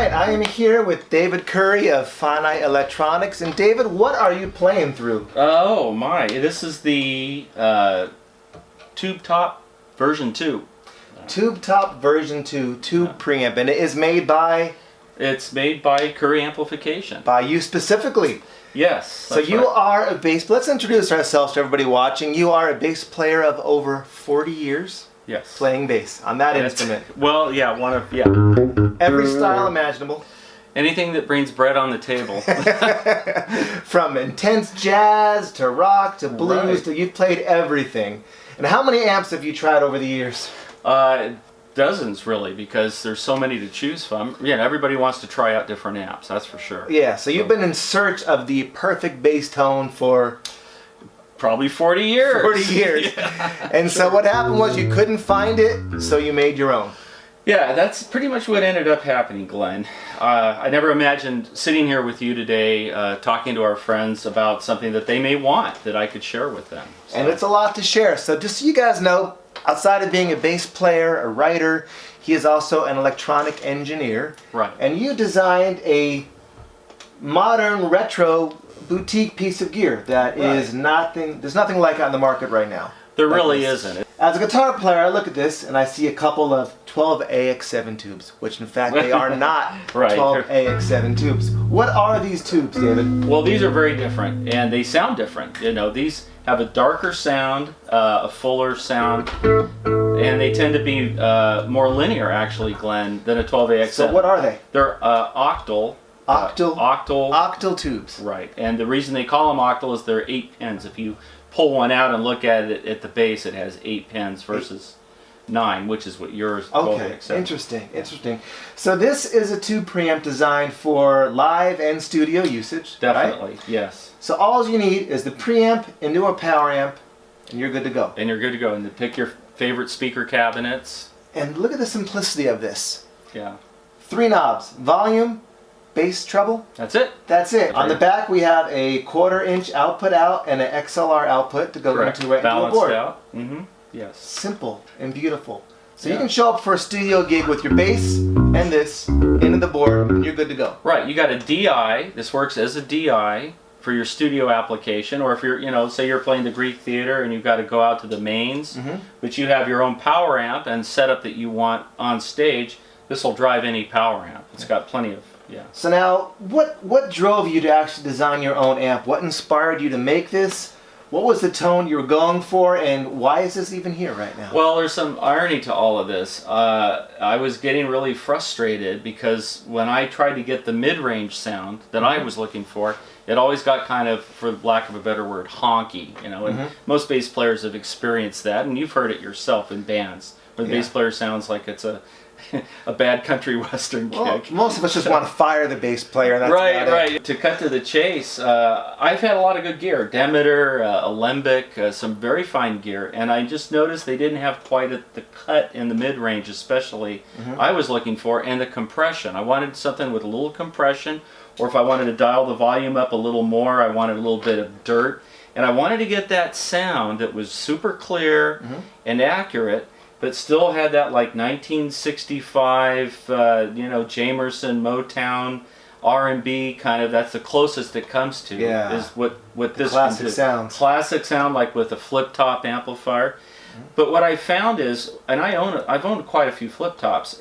right, I am here with David Curry of Finite Electronics. And David, what are you playing through? Oh my, this is the Tube Top version 2. Tube Top version 2 tube preamp, and it is made by? It's made by Curry Amplification. By you specifically. Yes. So you are a bass, let's introduce ourselves to everybody watching. You are a bass player of over 40 years? Yes. Playing bass on that instrument. Well, yeah, Every style imaginable. Anything that brings bread on the table. From intense jazz to rock to blues to you've played everything. And how many amps have you tried over the years? Dozens, really, because there's so many to choose from. Yeah, everybody wants to try out different amps, that's for sure. Yeah, so you've been in search of the perfect bass tone for probably 40 years. 40 years. Yeah. And so what happened was you couldn't find it, so you made your own. Yeah, that's pretty much what ended up happening, Glenn. I never imagined sitting here with you today talking to our friends about something that they may want that I could share with them. So. And it's a lot to share. So just so you guys know, outside of being a bass player, a writer, he is also an electronic engineer. Right. And you designed a modern retro boutique piece of gear that is nothing, there's nothing like it on the market right now. There really isn't. As a guitar player, I look at this and I see a couple of 12 AX7 tubes, which in fact they are not 12 AX7 tubes. What are these tubes, David? Well, these are very different and they sound different. You know, these have a darker sound, a fuller sound, and they tend to be more linear, actually, Glenn, than a 12 AX7. So what are they? They're octal. Octal tubes. Right, and the reason they call them octal is they're 8 pins. If you pull one out and look at it at the base, it has 8 pins versus 9, which is what yours. Okay, interesting. So this is a tube preamp designed for live and studio usage. Definitely, right? Yes. So all you need is the preamp into a power amp, and you're good to go. And you're good to go. And to pick your favorite speaker cabinets. And look at the simplicity of this. Yeah. 3 knobs: volume, bass, treble. That's it. That's it. On the back we have a 1/4 inch output out and an XLR output to go into a board. Balanced out. Mm-hmm. Yes. Simple and beautiful. So you can show up for a studio gig with your bass and this into the board and you're good to go. Right. You got a DI. This works as a DI for your studio application, or if you're, you know, say you're playing the Greek Theater and you've got to go out to the mains, but you have your own power amp and setup that you want on stage, this will drive any power amp. It's got plenty of. Yeah. So now, what drove you to actually design your own amp? What inspired you to make this? What was the tone you were going for, and why is this even here right now? Well, there's some irony to all of this. I was getting really frustrated because when I tried to get the mid-range sound that I was looking for, it always got kind of, for lack of a better word, honky. You know, and most bass players have experienced that, and you've heard it yourself in bands where the bass player sounds like it's a bad country western kick. Most of us just want to fire the bass player. That's right. To cut to the chase, I've had a lot of good gear. Demeter, Alembic, some very fine gear, and I just noticed they didn't have quite the cut in the mid-range, especially I was looking for, and the compression. I wanted something with a little compression, or if I wanted to dial the volume up a little more, I wanted a little bit of dirt, and I wanted to get that sound that was super clear and accurate, but still had that like 1965, you know, Jamerson, Motown, R&B kind of. That's the closest it comes to. Yeah. Is what this classic can do. sounds. Classic sound, like with a flip top amplifier. But what I found is, and I've owned quite a few flip tops.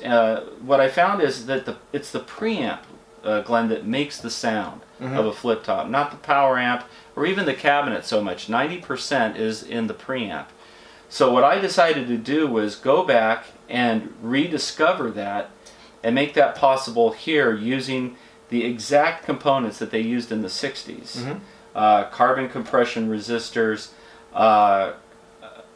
What I found is that it's the preamp, Glenn, that makes the sound of a flip top, not the power amp or even the cabinet so much. 90% is in the preamp. So what I decided to do was go back and rediscover that and make that possible here using the exact components that they used in the 60s. Carbon compression resistors,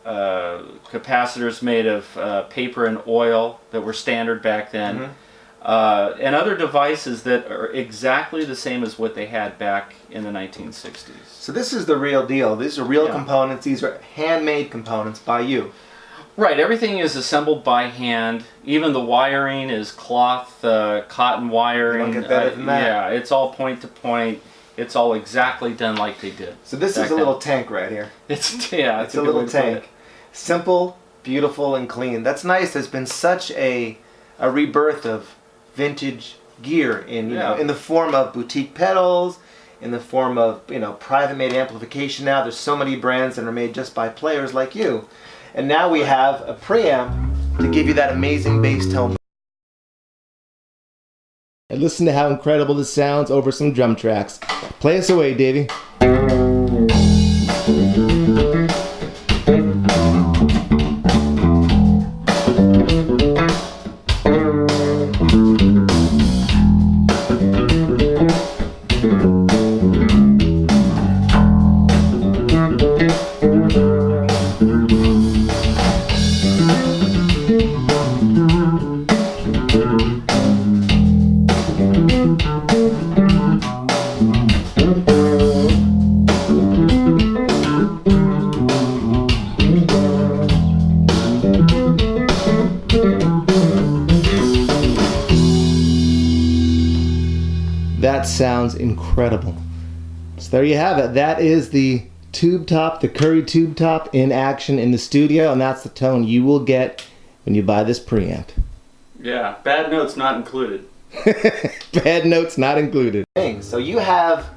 capacitors made of paper and oil that were standard back then, and other devices that are exactly the same as what they had back in the 1960s. So this is the real deal. These are real components. These are handmade components by you. Right. Everything is assembled by hand. Even the wiring is cloth, cotton wiring. You don't get better than that. Yeah, it's all point to point. It's all exactly done like they did. So this is a little tank right here. It's a little tank. Simple, beautiful, and clean. That's nice. There's been such a rebirth of vintage gear in in the form of boutique pedals, in the form of private made amplification. Now there's so many brands that are made just by players like you, and now we have a preamp to give you that amazing bass tone. And listen to how incredible this sounds over some drum tracks. Play us away, Davey. That sounds incredible. So there you have it. That is the tube top, the Curry tube top in action in the studio, and that's the tone you will get when you buy this preamp. Yeah, bad notes not included. Bad notes not included. So you have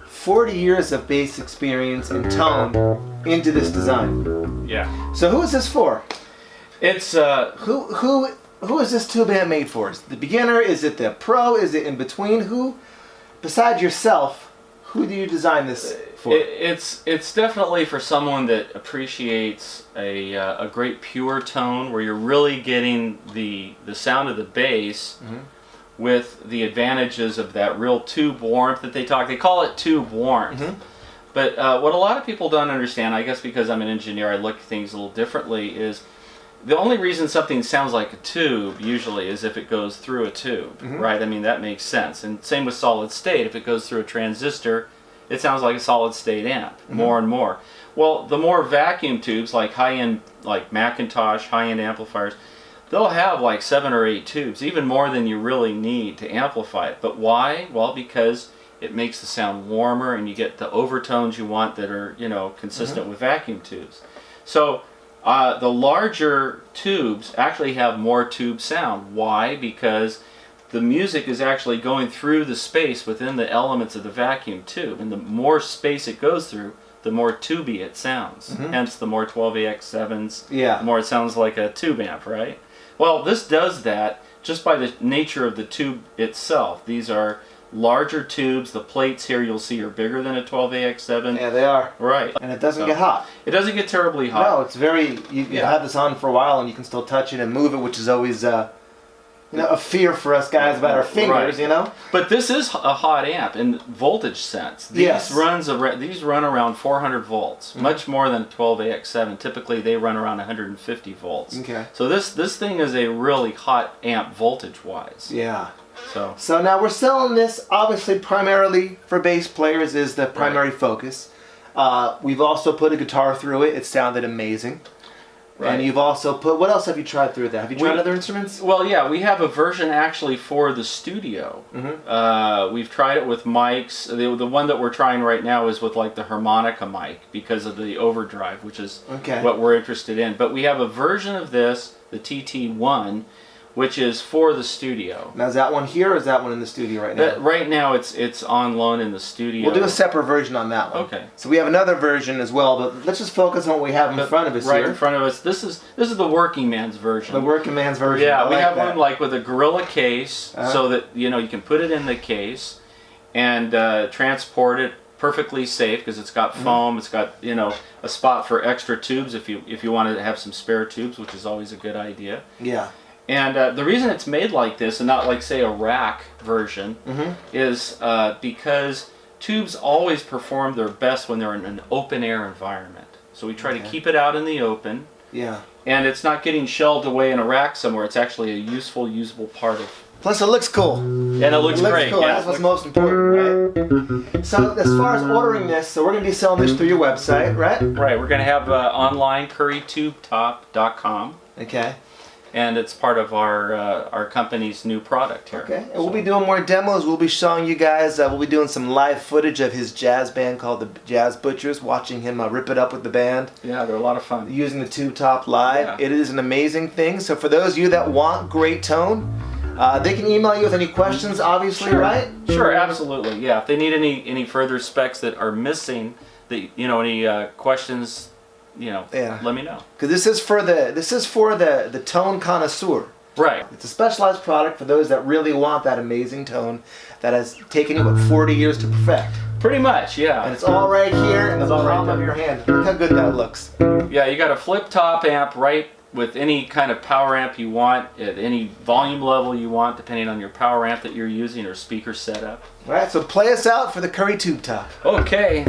40 years of bass experience and tone into this design. Yeah. So who is this for? It's who is this tube amp made for? Is it the beginner? Is it the pro? Is it in between? Who, besides yourself, who do you design this for? It's definitely for someone that appreciates a great pure tone where you're really getting the sound of the bass with the advantages of that real tube warmth that they talk. They call it tube warmth. But what a lot of people don't understand, I guess because I'm an engineer, I look at things a little differently, is the only reason something sounds like a tube usually is if it goes through a tube, right? I mean, that makes sense. And same with solid state. If it goes through a transistor, it sounds like a solid state amp, more and more. Well, the more vacuum tubes, like high-end, like Macintosh, high-end amplifiers, they'll have like 7 or 8 tubes, even more than you really need to amplify it. But why? Well, because it makes the sound warmer and you get the overtones you want that are, consistent with vacuum tubes. So the larger tubes actually have more tube sound. Why? Because the music is actually going through the space within the elements of the vacuum tube, and the more space it goes through, the more tubey it sounds. Hence the more 12AX7s, the more it sounds like a tube amp, right? Well, this does that just by the nature of the tube itself. These are larger tubes. The plates here you'll see are bigger than a 12AX7. Yeah, they are. Right. And it doesn't get hot. It doesn't get terribly hot. No, it's very, you have this on for a while and you can still touch it and move it, which is always a fear for us guys about our fingers, But this is a hot amp in voltage sense. These run around 400 volts, much more than a 12AX7. Typically they run around 150 volts. Okay. So this thing is a really hot amp voltage-wise. Yeah. So now we're selling this obviously primarily for bass players is the primary focus. We've also put a guitar through it. It sounded amazing. Right. And you've also put, what else have you tried through that? Have you tried other instruments? Well, yeah, we have a version actually for the studio. We've tried it with mics. The one that we're trying right now is with like the harmonica mic because of the overdrive, which is what we're interested in. But we have a version of this, the TT1, which is for the studio. Now is that one here or is that one in the studio right now? Right now it's on loan in the studio. We'll do a separate version on that one. Okay. So we have another version as well, but let's just focus on what we have in front of us here. Right in front of us. This is the working man's version. The working man's version. Yeah, we have one like with a Gorilla case so that you can put it in the case and transport it perfectly safe because it's got foam, it's got a spot for extra tubes if you want to have some spare tubes, which is always a good idea. Yeah. And the reason it's made like this and not like, say, a rack version is because tubes always perform their best when they're in an open air environment. So we try to keep it out in the open. Yeah. And it's not getting shelved away in a rack somewhere. It's actually a usable part of. Plus it looks cool. And it looks great. Cool. Yeah. That's what's most important, right? So as far as ordering this, so we're going to be selling this through your website, right? Right. We're going to have online currytubetop.com. Okay. And it's part of our company's new product here. Okay, and we'll be doing more demos. We'll be showing you guys, we'll be doing some live footage of his jazz band called the Jazz Butchers, watching him rip it up with the band. Yeah, they're a lot of fun. Using the tube top live. Yeah. It is an amazing thing. So for those of you that want great tone, They can email you with any questions, obviously, right? Sure, absolutely. Yeah, if they need any further specs that are missing, any questions, Yeah. let me know. Because this is for the tone connoisseur. Right. It's a specialized product for those that really want that amazing tone that has taken you 40 years to perfect. Pretty much, yeah. And it's all right here in the all right palm of there. your hand. Look how good that looks. Yeah, you got a flip top amp right with any kind of power amp you want at any volume level you want, depending on your power amp that you're using or speaker setup. All right, so play us out for the Curry Tube Top. Okay.